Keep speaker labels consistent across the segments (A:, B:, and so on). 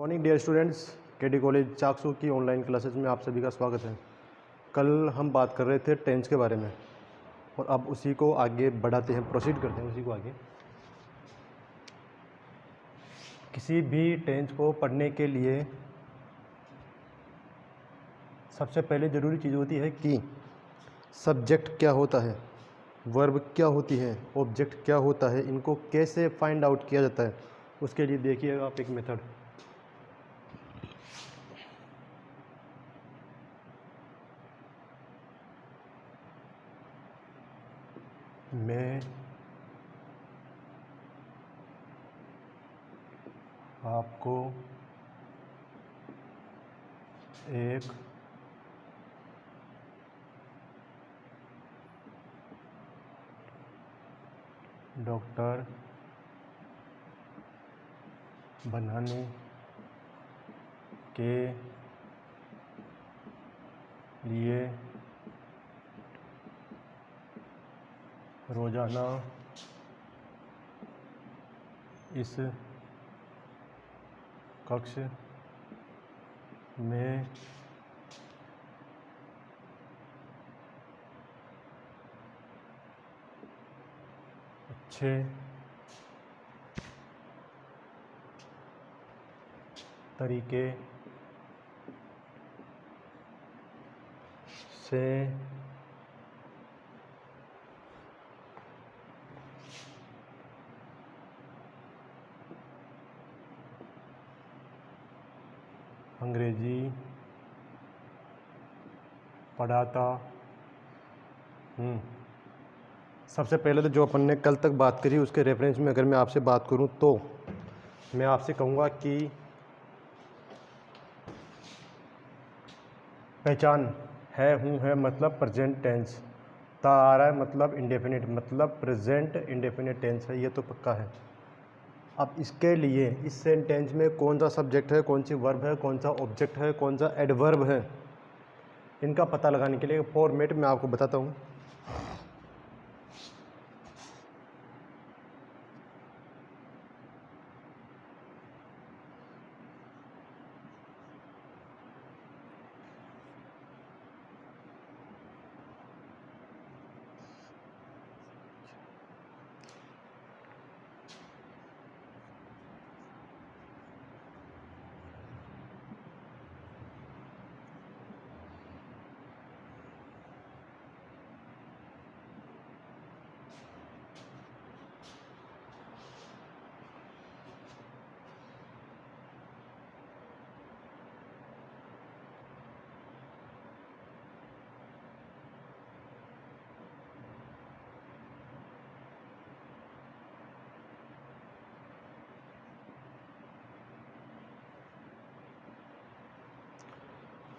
A: Morning dear students, KD college Chaksu की online classes में आप सभी का स्वागत है। कल हम बात कर रहे थे टेंस के बारे में और अब उसी को आगे बढ़ाते हैं, प्रोसीड करते हैं उसी को आगे। किसी भी टेंस को पढ़ने के लिए सबसे पहले ज़रूरी चीज़ होती है कि सब्जेक्ट क्या होता है, वर्ब क्या होती है, ऑब्जेक्ट क्या होता है, इनको कैसे फाइंड आउट किया जाता है। उसके लिए देखिएगा आप एक मेथड। मैं आपको एक डॉक्टर बनाने के लिए रोज़ाना इस कक्ष में अच्छे तरीके से अंग्रेजी पढ़ाता हूँ। सबसे पहले तो जो अपन ने कल तक बात करी उसके रेफरेंस में अगर मैं आपसे बात करूँ तो मैं आपसे कहूँगा कि पहचान है, हूँ, है मतलब प्रेजेंट टेंस, ता आ रहा है मतलब इंडेफिनिट, मतलब प्रेजेंट इंडेफिनिट टेंस है, ये तो पक्का है। अब इसके लिए इस सेंटेंस में कौन सा सब्जेक्ट है, कौन सी वर्ब है, कौन सा ऑब्जेक्ट है, कौन सा एडवर्ब है, इनका पता लगाने के लिए फॉर्मेट मैं आपको बताता हूँ।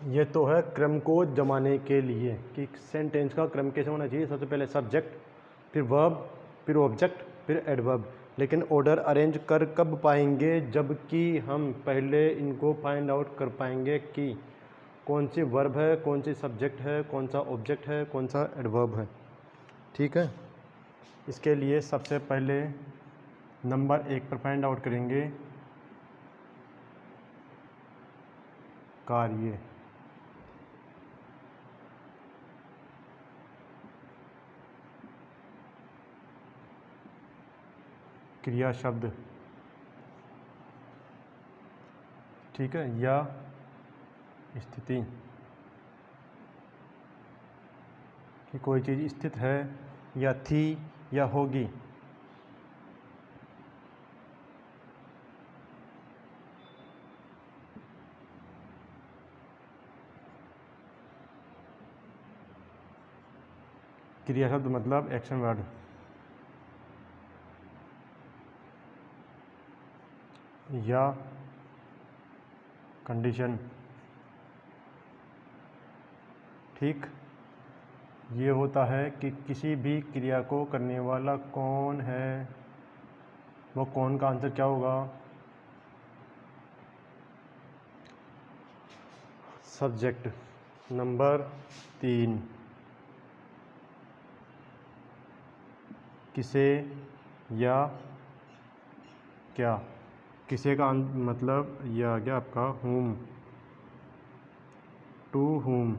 A: ये तो है क्रम को जमाने के लिए कि सेंटेंस का क्रम कैसे होना चाहिए। सबसे पहले सब्जेक्ट, फिर वर्ब, फिर ऑब्जेक्ट, फिर एडवर्ब। लेकिन ऑर्डर अरेंज कर कब पाएंगे, जबकि हम पहले इनको फाइंड आउट कर पाएंगे कि कौन सी वर्ब है, कौन सी सब्जेक्ट है, कौन सा ऑब्जेक्ट है, कौन सा एडवर्ब है। ठीक है, इसके लिए सबसे पहले नंबर 1 पर फाइंड आउट करेंगे कार्य। क्रिया शब्द, ठीक है, या स्थिति कि कोई चीज़ स्थित है या थी या होगी। क्रिया शब्द मतलब एक्शन वर्ड। या कंडीशन, ठीक, ये होता है कि किसी भी क्रिया को करने वाला कौन है, वो कौन का आंसर क्या होगा, सब्जेक्ट। नंबर 3 किसे या क्या। किसे का मतलब ये आ गया आपका whom, टू whom,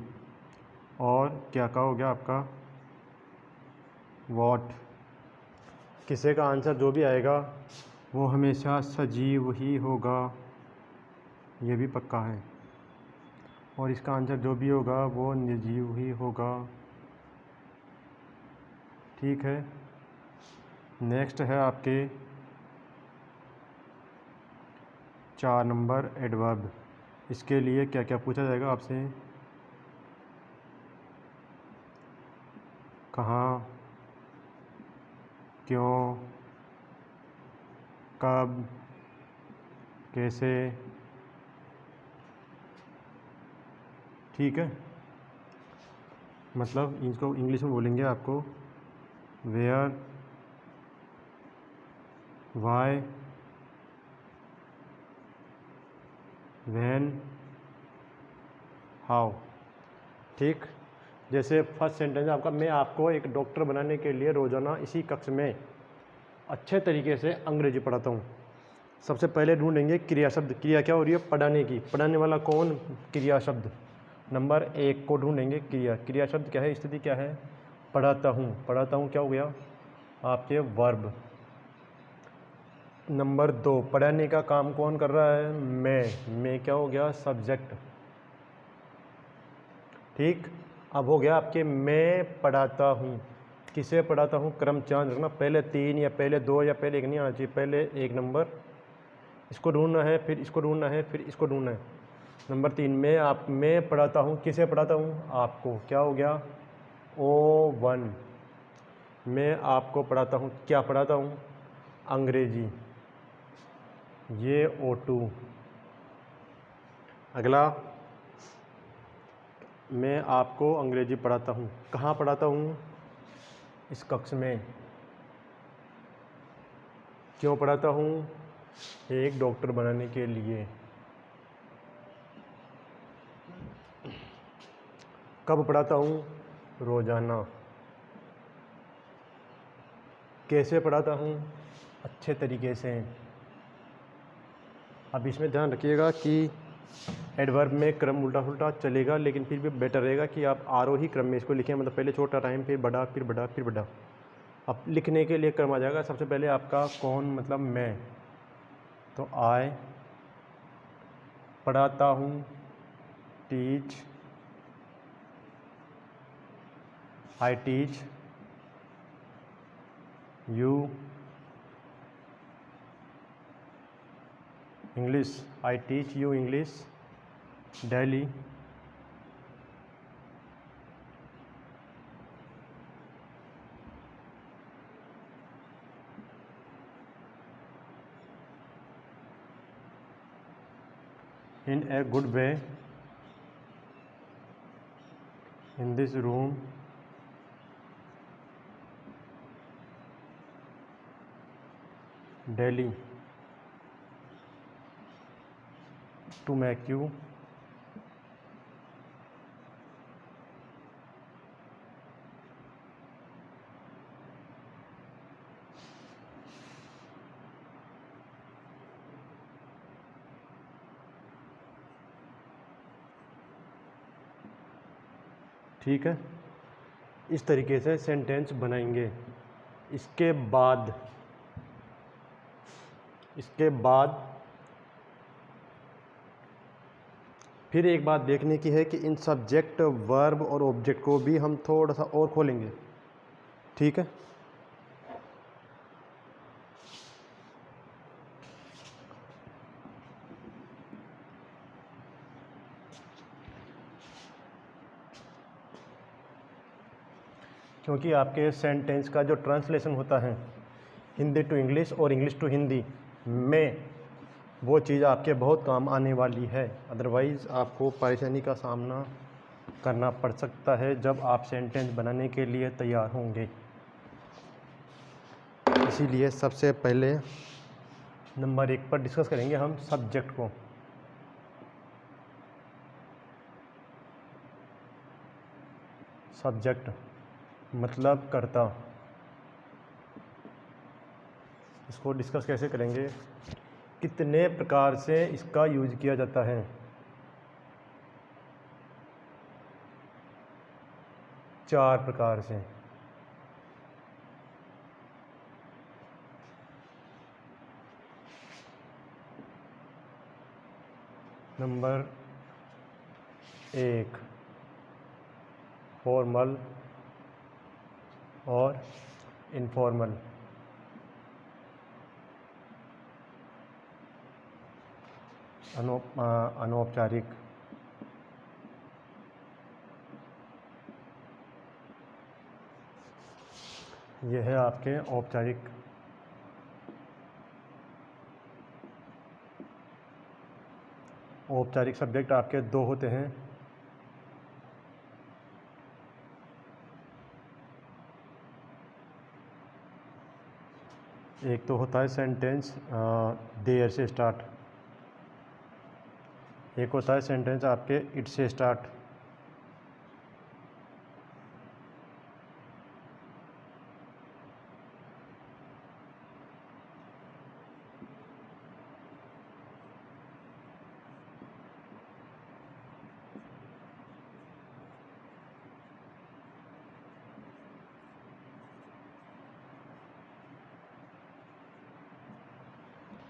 A: और क्या का हो गया आपका what। किसे का आंसर जो भी आएगा वो हमेशा सजीव ही होगा, ये भी पक्का है, और इसका आंसर जो भी होगा वो निर्जीव ही होगा। ठीक है, नेक्स्ट है आपके 4 नंबर एडवर्ब। इसके लिए क्या क्या पूछा जाएगा आपसे, कहाँ, क्यों, कब, कैसे। ठीक है, मतलब इसको इंग्लिश में बोलेंगे आपको वेयर, वाई, व्हेन, हाउ। ठीक, जैसे फर्स्ट सेंटेंस आपका, मैं आपको एक डॉक्टर बनाने के लिए रोज़ाना इसी कक्ष में अच्छे तरीके से अंग्रेजी पढ़ाता हूँ। सबसे पहले ढूंढेंगे क्रिया शब्द। क्रिया क्या हो रही है, पढ़ाने की। पढ़ाने वाला कौन, क्रिया शब्द। नंबर 1 को ढूंढेंगे क्रिया। क्रिया शब्द क्या है, स्थिति क्या है, पढ़ाता हूँ। पढ़ाता हूँ क्या हो गया आपके वर्ब। नंबर 2, पढ़ाने का काम कौन कर रहा है, मैं क्या हो गया सब्जेक्ट। ठीक, अब हो गया आपके मैं पढ़ाता हूँ। किसे पढ़ाता हूँ, क्रमचांद रखना, पहले 3 या पहले 2 या पहले 1 नहीं आना चाहिए, पहले 1 नंबर इसको ढूंढना है, फिर इसको ढूंढना है, फिर इसको ढूंढना है। नंबर 3, मैं पढ़ाता हूँ, किसे पढ़ाता हूँ, आपको। क्या हो गया O1। मैं आपको पढ़ाता हूँ, क्या पढ़ाता हूँ, अंग्रेजी, ये O2। अगला, मैं आपको अंग्रेजी पढ़ाता हूँ, कहाँ पढ़ाता हूँ, इस कक्ष में। क्यों पढ़ाता हूँ, एक डॉक्टर बनाने के लिए। कब पढ़ाता हूँ, रोज़ाना। कैसे पढ़ाता हूँ, अच्छे तरीके से। अब इसमें ध्यान रखिएगा कि एडवर्ब में क्रम उल्टा उल्टा चलेगा, लेकिन फिर भी बेटर रहेगा कि आप आरोही क्रम में इसको लिखें, मतलब पहले छोटा टाइम, फिर बड़ा, फिर बड़ा, फिर बड़ा। अब लिखने के लिए क्रम आ जाएगा। सबसे पहले आपका कौन, मतलब मैं, तो आई पढ़ाता हूँ, teach, I teach you English, I teach you English daily. in a good way in this room daily to make you ठीक है, इस तरीके से सेंटेंस बनाएंगे। इसके बाद फिर एक बात देखने की है कि इन सब्जेक्ट, वर्ब और ऑब्जेक्ट को भी हम थोड़ा सा और खोलेंगे। ठीक है, क्योंकि आपके सेंटेंस का जो ट्रांसलेशन होता है हिंदी टू इंग्लिश और इंग्लिश टू हिंदी में, वो चीज़ आपके बहुत काम आने वाली है। अदरवाइज़ आपको परेशानी का सामना करना पड़ सकता है जब आप सेंटेंस बनाने के लिए तैयार होंगे। इसीलिए सबसे पहले नंबर 1 पर डिस्कस करेंगे हम सब्जेक्ट को। सब्जेक्ट मतलब कर्ता। इसको डिस्कस कैसे करेंगे कितने प्रकार से इसका यूज किया जाता है? 4 प्रकार से। नंबर 1 फॉर्मल और इनफॉर्मल। अनौपचारिक। यह है आपके औपचारिक। औपचारिक सब्जेक्ट आपके 2 होते हैं। एक तो होता है सेंटेंस देयर से स्टार्ट, एक होता है सेंटेंस आपके इट से स्टार्ट।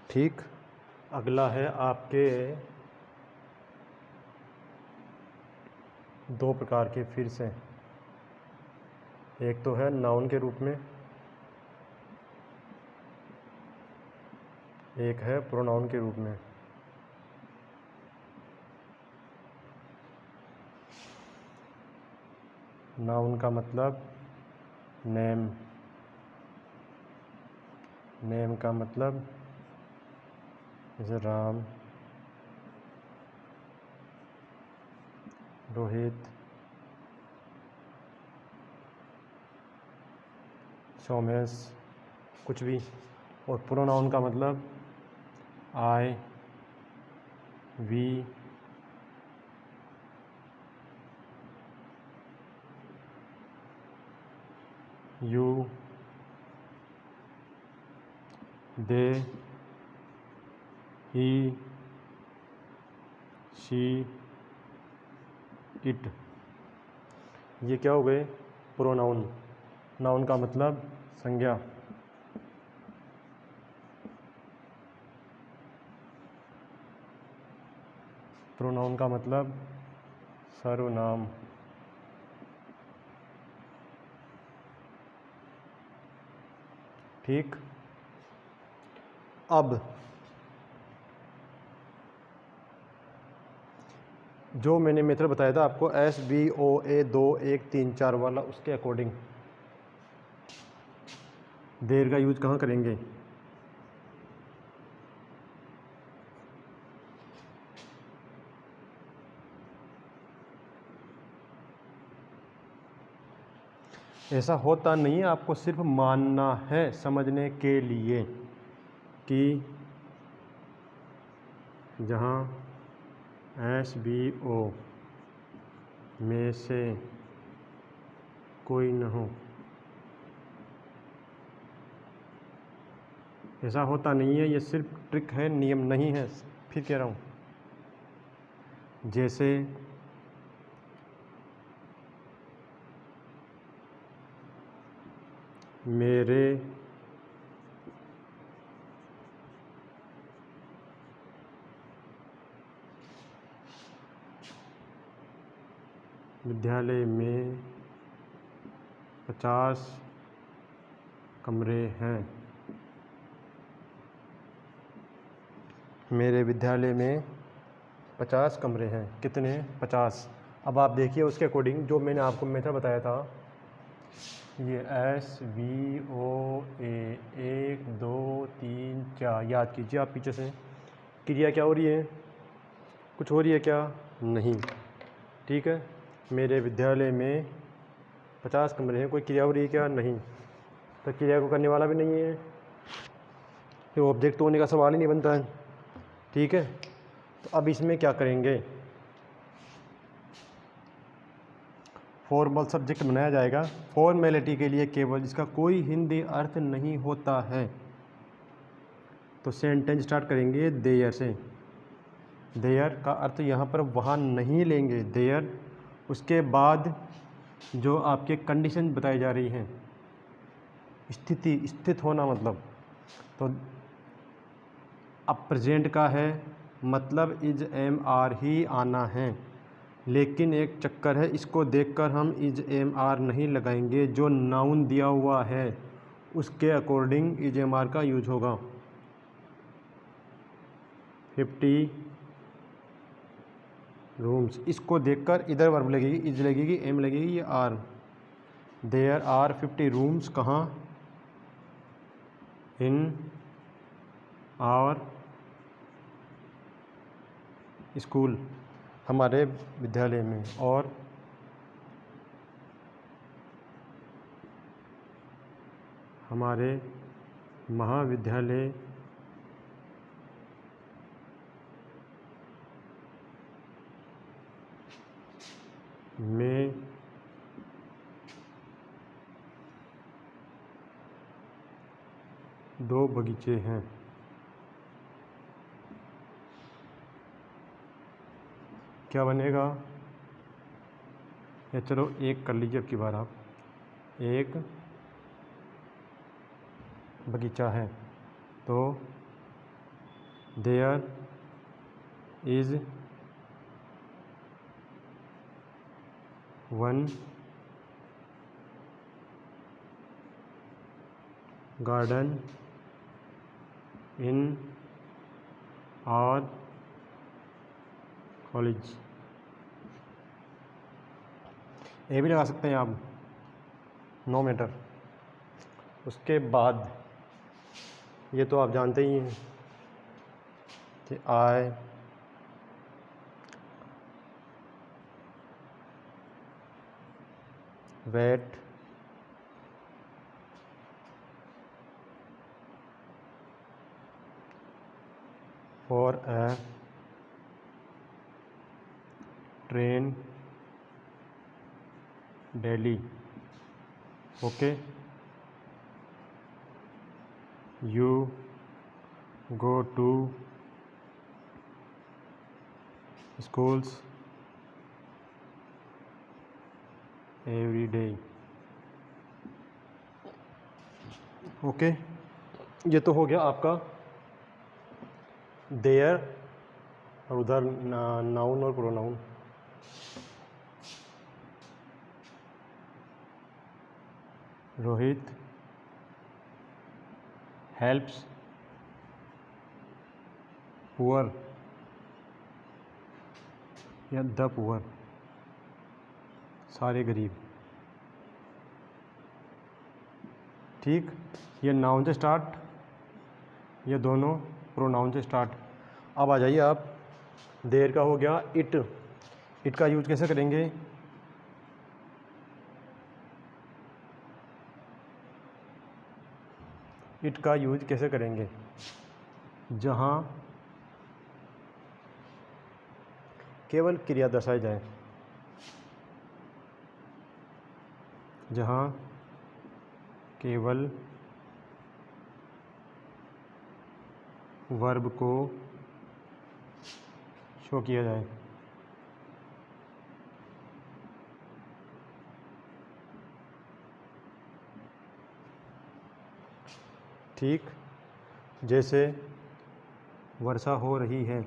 A: ठीक। अगला है आपके 2 प्रकार के फिर से। एक तो है नाउन के रूप में, एक है प्रोनाउन के रूप में। नाउन का मतलब नेम, नेम का मतलब जैसे राम, रोहित, सोमेश, कुछ भी। और प्रोनाउन का मतलब I, we, you, they, he, she, it. ये क्या हो गए? प्रोनाउन। नाउन का मतलब संज्ञा। प्रोनाउन का मतलब सर्वनाम। ठीक। अब जो मैंने मेथड बताया था आपको SVOA 2 1 3 4 वाला, उसके अकॉर्डिंग देर का यूज कहाँ करेंगे? ऐसा होता नहीं है, आपको सिर्फ मानना है समझने के लिए कि जहाँ SVO में से कोई न हो। ऐसा होता नहीं है, ये सिर्फ ट्रिक है, नियम नहीं है। फिर कह रहा हूँ, जैसे मेरे विद्यालय में 50 कमरे हैं। मेरे विद्यालय में 50 कमरे हैं। कितने? 50। अब आप देखिए उसके अकॉर्डिंग जो मैंने आपको मेथड बताया था, ये SVOA 1 2 3 4 याद कीजिए आप पीछे से। क्रिया क्या हो रही है? कुछ हो रही है क्या? नहीं। ठीक है। मेरे विद्यालय में 50 कमरे हैं, कोई क्रिया हो रही है क्या? नहीं। तो क्रिया को करने वाला भी नहीं है, फिर ऑब्जेक्ट तो होने का सवाल ही नहीं बनता है। ठीक है। तो अब इसमें क्या करेंगे? फॉर्मल सब्जेक्ट बनाया जाएगा फॉर्मेलिटी के लिए केवल, जिसका कोई हिंदी अर्थ नहीं होता है। तो सेंटेंस स्टार्ट करेंगे देयर से। देयर का अर्थ यहाँ पर वहाँ नहीं लेंगे, देयर। उसके बाद जो आपके कंडीशन बताई जा रही हैं, स्थिति, स्थित होना मतलब, तो अब प्रेजेंट का है मतलब इज एम आर ही आना है। लेकिन एक चक्कर है, इसको देखकर हम इज एम आर नहीं लगाएंगे, जो नाउन दिया हुआ है उसके अकॉर्डिंग इज एम आर का यूज होगा। 50 रूम्स, इसको देखकर इधर वर्ब लगेगी, इज लगेगी, एम लगेगी या आर। देयर आर 50 रूम्स, कहाँ? इन आवर स्कूल, हमारे विद्यालय में। और हमारे महाविद्यालय में 2 बगीचे हैं। क्या बनेगा? या चलो एक कर लीजिए अब की बार आप, एक बगीचा है, तो there is 1 garden in our college. ये भी लगा सकते हैं आप, नो मैटर। उसके बाद ये तो आप जानते ही हैं कि I wait for a train daily. Okay, you go to schools every day, okay तो हो गया आपका देयर, और उधर नाउन और प्रोनाउन। रोहित हेल्प्स पुअर या द पुअर, सारे गरीब। ठीक, ये नाउन से स्टार्ट, ये दोनों प्रोनाउन से स्टार्ट। अब आ जाइए आप, देर का हो गया इट। इट का यूज कैसे करेंगे? इट का यूज कैसे करेंगे? जहाँ केवल क्रिया दर्शाई जाए, जहाँ केवल वर्ब को शो किया जाए। ठीक, जैसे वर्षा हो रही है,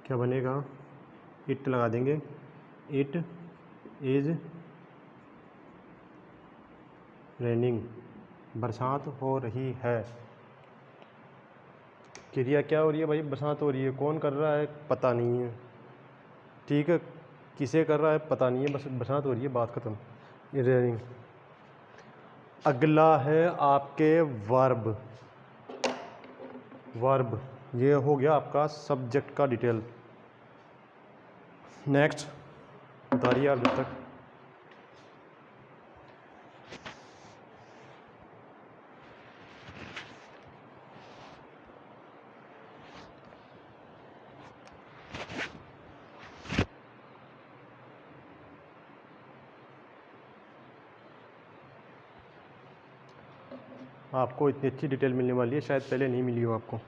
A: क्या बनेगा? इट लगा देंगे, इट इज रेनिंग, बरसात हो रही है। क्रिया क्या हो रही है भाई? बरसात हो रही है। कौन कर रहा है? पता नहीं है। ठीक है, किसे कर रहा है पता नहीं है, बस बरसात हो रही है, बात ख़त्म। ये रेनिंग। अगला है आपके वर्ब। वर्ब, ये हो गया आपका सब्जेक्ट का डिटेल। नेक्स्ट बताइए आप जब तक। आपको इतनी अच्छी डिटेल मिलने वाली है, शायद पहले नहीं मिली हो आपको।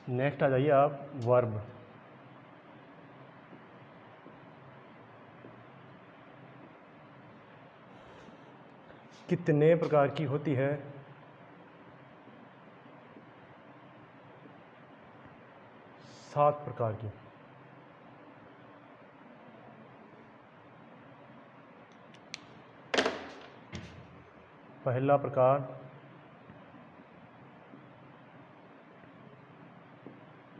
A: नेक्स्ट आ जाइए आप वर्ब। कितने प्रकार की होती है? 7 प्रकार की। पहला प्रकार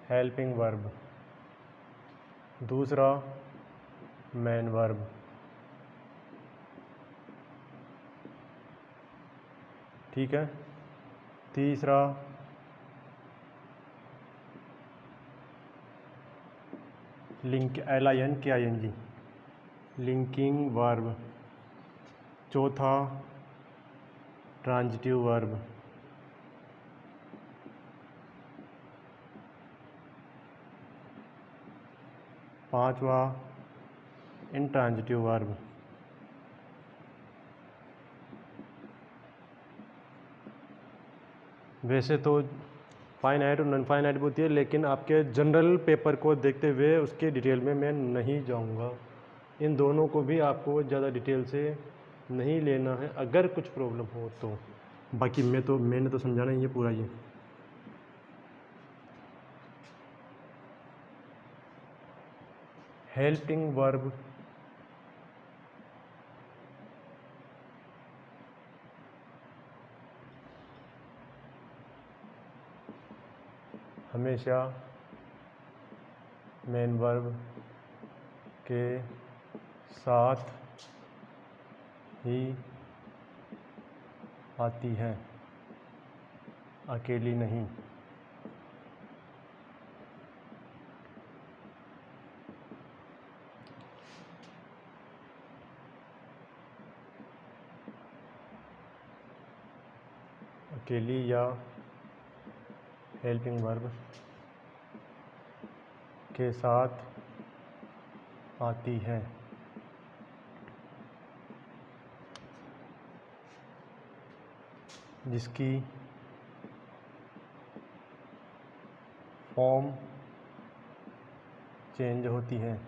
A: हेल्पिंग वर्ब, दूसरा मेन वर्ब, ठीक है। तीसरा लिंक LINKING लिंकिंग वर्ब, चौथा ट्रांजिटिव वर्ब, पांचवा इंट्रांजिटिव वर्ब, वैसे तो फाइनाइट और नॉन फाइनाइट भी होती है, लेकिन आपके जनरल पेपर को देखते हुए उसके डिटेल में मैं नहीं जाऊंगा। इन दोनों को भी आपको ज़्यादा डिटेल से नहीं लेना है, अगर कुछ प्रॉब्लम हो तो। बाकी मैंने तो समझाना ही है पूरा ये। हेल्पिंग वर्ब हमेशा मेन वर्ब के साथ ही आती है, अकेली नहीं। अकेली या हेल्पिंग वर्ब के साथ आती है, जिसकी फॉर्म चेंज होती है।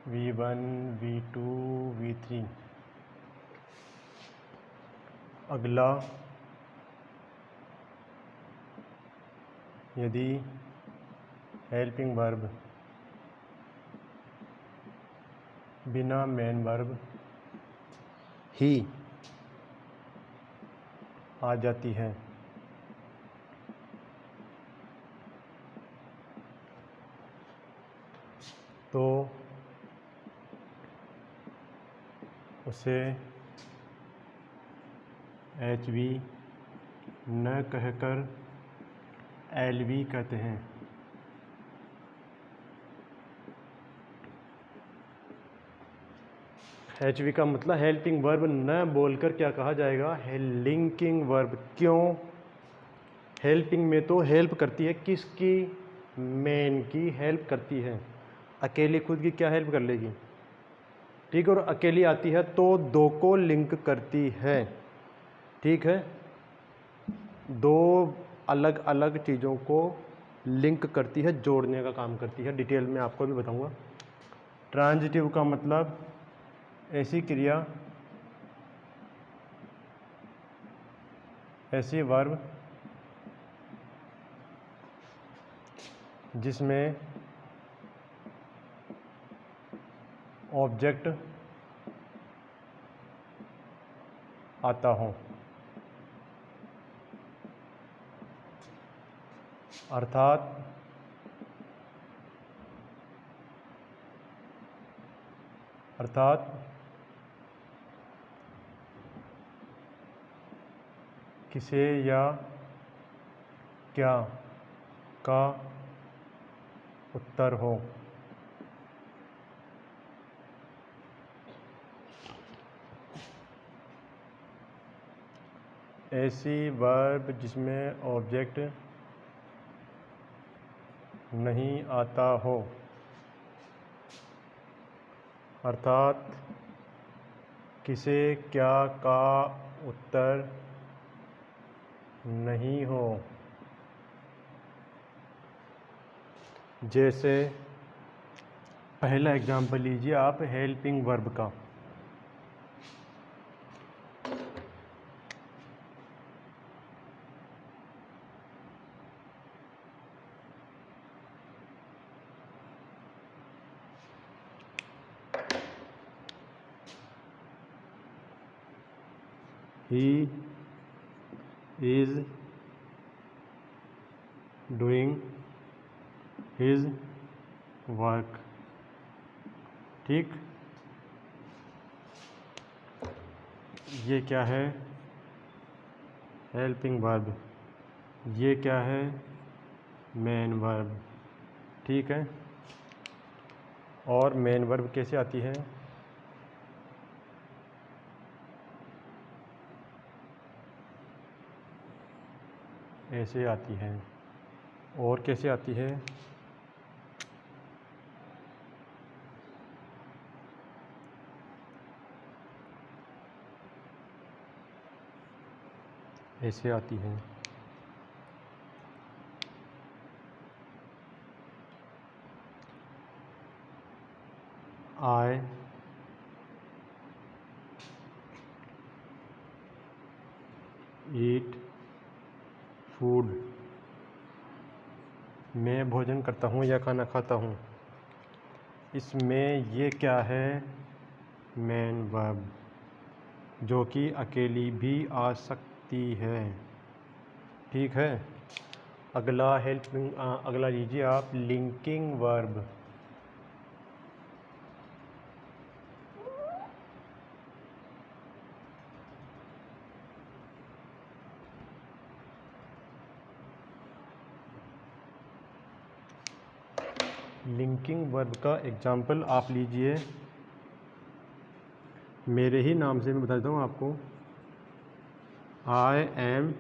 A: V1, V2, V3। अगला, यदि हेल्पिंग वर्ब बिना मेन वर्ब ही आ जाती है तो उसे HV न कहकर LV कहते हैं। HV का मतलब हेल्पिंग वर्ब न बोलकर क्या कहा जाएगा? Linking verb. क्यों? हेल्पिंग में तो हेल्प करती है, किसकी? मेन की हेल्प करती है। अकेली खुद की क्या हेल्प कर लेगी? ठीक है। और अकेली आती है तो दो को लिंक करती है, ठीक है। दो अलग अलग चीज़ों को लिंक करती है, जोड़ने का काम करती है। डिटेल में आपको भी बताऊंगा। ट्रांजिटिव का मतलब ऐसी क्रिया, ऐसी वर्ब जिसमें ऑब्जेक्ट आता हो। अर्थात किसे या क्या का उत्तर हो। ऐसी वर्ब जिसमें ऑब्जेक्ट नहीं आता हो, अर्थात किसे क्या का उत्तर नहीं हो। जैसे पहला एग्जाम्पल लीजिए आप हेल्पिंग वर्ब का। He is doing his work। ठीक, ये क्या है? Helping verb. ये क्या है? Main verb. ठीक है, और मेन वर्ब कैसे आती है? ऐसे आती है। और कैसे आती है? ऐसे आती है। I eat food। मैं भोजन करता हूँ या खाना खाता हूँ। इसमें ये क्या है? मेन वर्ब, जो कि अकेली भी आ सकती है। ठीक है, अगला लीजिए आप लिंकिंग वर्ब। लिंकिंग वर्ब का एग्जाम्पल आप लीजिए, मेरे ही नाम से मैं बता देता हूँ आपको। I am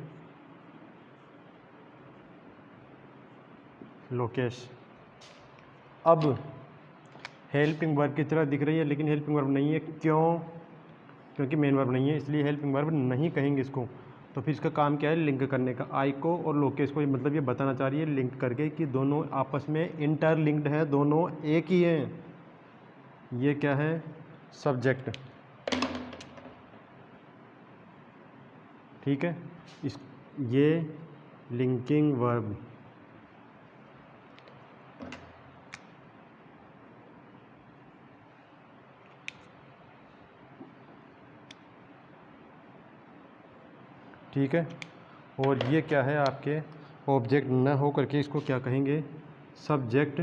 A: Lokesh. अब हेल्पिंग वर्ब की तरह दिख रही है, लेकिन हेल्पिंग वर्ब नहीं है। क्यों? क्योंकि मेन वर्ब नहीं है, इसलिए हेल्पिंग वर्ब नहीं कहेंगे इसको। तो फिर इसका काम क्या है? लिंक करने का। आई को और लोकेश को, मतलब ये बताना चाह रही है लिंक करके कि दोनों आपस में इंटरलिंक्ड है, दोनों एक ही हैं। ये क्या है? सब्जेक्ट। ठीक है, ये लिंकिंग वर्ब। ठीक है, और ये क्या है? आपके ऑब्जेक्ट न हो करके इसको क्या कहेंगे? Subject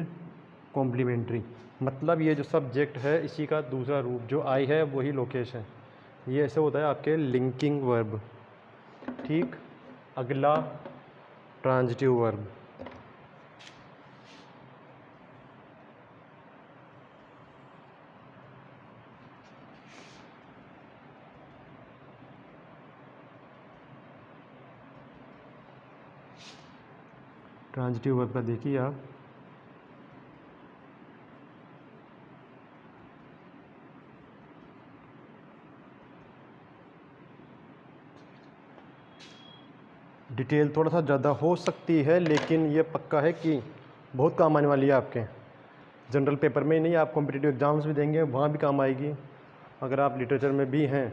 A: complementary. मतलब ये जो सब्जेक्ट है इसी का दूसरा रूप जो आई है वही लोकेश है। ये ऐसे होता है आपके लिंकिंग वर्ब। ठीक, अगला ट्रांजिटिव वर्ब। ट्रांजिटिव वर्ब का देखिए आप, डिटेल थोड़ा सा ज़्यादा हो सकती है, लेकिन ये पक्का है कि बहुत काम आने वाली है आपके जनरल पेपर में ही नहीं, आप कॉम्पिटिटिव एग्जाम्स भी देंगे वहाँ भी काम आएगी। अगर आप लिटरेचर में भी हैं,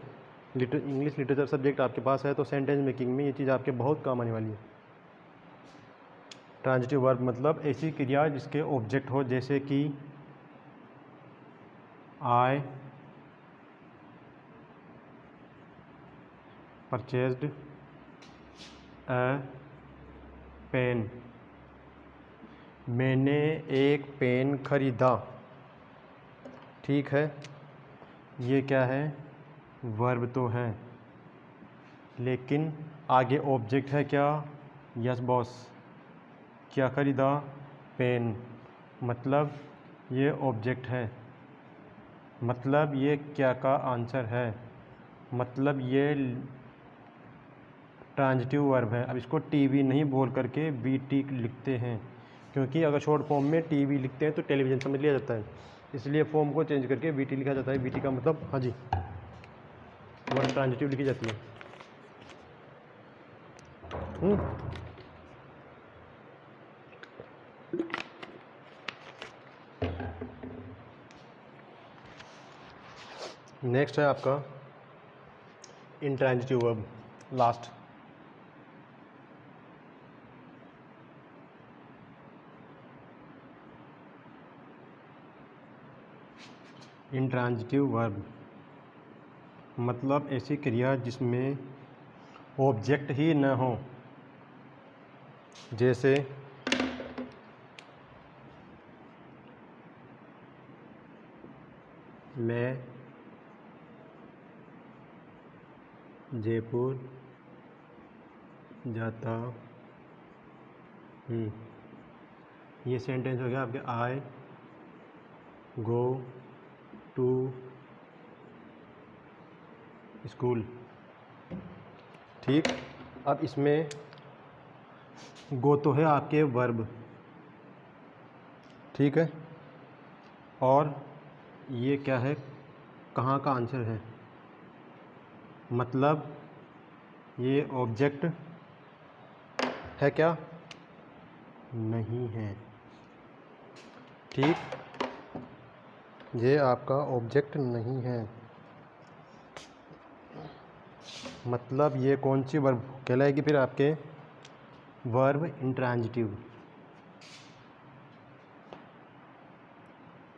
A: इंग्लिश लिटरेचर सब्जेक्ट आपके पास है, तो सेंटेंस मेकिंग में ये चीज़ आपके बहुत काम आने वाली है। ट्रांजिटिव वर्ब मतलब ऐसी क्रिया जिसके ऑब्जेक्ट हो, जैसे कि आई परचेज्ड अ पेन। मैंने एक पेन खरीदा। ठीक है, ये क्या है? वर्ब तो है, लेकिन आगे ऑब्जेक्ट है क्या? Yes boss. क्या खरीदा? पेन। मतलब ये ऑब्जेक्ट है, मतलब ये क्या का आंसर है, मतलब ये ट्रांजिटिव वर्ब है। अब इसको टीवी नहीं बोल करके बीटी लिखते हैं, क्योंकि अगर शॉर्ट फॉर्म में टीवी लिखते हैं तो टेलीविज़न समझ लिया जाता है, इसलिए फॉर्म को चेंज करके बीटी लिखा जाता है। बीटी का मतलब हाँ जी वर्ब ट्रांजिटिव लिखी जाती है। नेक्स्ट है आपका intransitive verb, last. Intransitive verb मतलब ऐसी क्रिया जिसमें ऑब्जेक्ट ही न हो, जैसे मैं जयपुर जाता हूँ। ये सेंटेंस हो गया आपके आई गो टू स्कूल। ठीक, अब इसमें गो तो है आपके वर्ब, ठीक है, और ये क्या है? कहाँ का आंसर है, मतलब ये ऑब्जेक्ट है क्या? नहीं है। ठीक, ये आपका ऑब्जेक्ट नहीं है, मतलब ये कौन सी वर्ब कहलाएगी फिर आपके? Verb intransitive.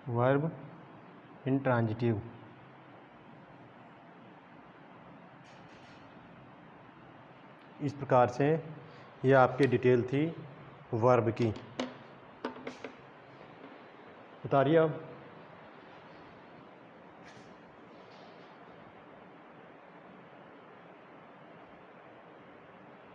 A: Verb intransitive. इस प्रकार से ये आपकी डिटेल थी वर्ब की। उतारिए अब।